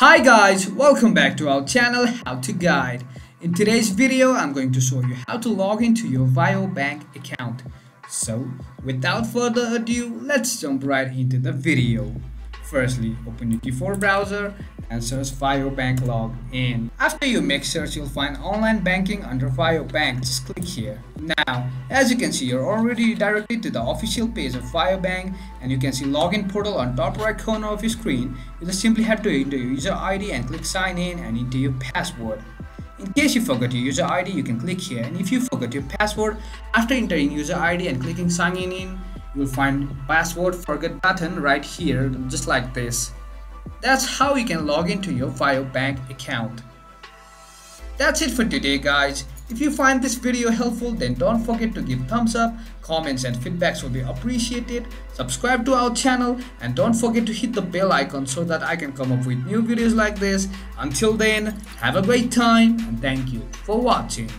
Hi guys, welcome back to our channel How to Guide. In today's video, I'm going to show you how to log into your Bank account. So, without further ado, let's jump right into the video. Firstly, open your T4 browser and search Bank login. After you make search, you'll find online banking under Bank. Just click here. Now, as you can see, you're already redirected to the official page of Bank, and you can see login portal on top right corner of your screen. You just simply have to enter your user ID and click sign in and enter your password. In case you forgot your user ID, you can click here, and if you forgot your password, after entering user ID and clicking sign in, you'll find password forget button right here, just like this. That's how you can log into your Bank account. That's it for today, guys. If you find this video helpful, then don't forget to give thumbs up, comments and feedbacks will be appreciated. Subscribe to our channel and don't forget to hit the bell icon so that I can come up with new videos like this. Until then, have a great time and thank you for watching.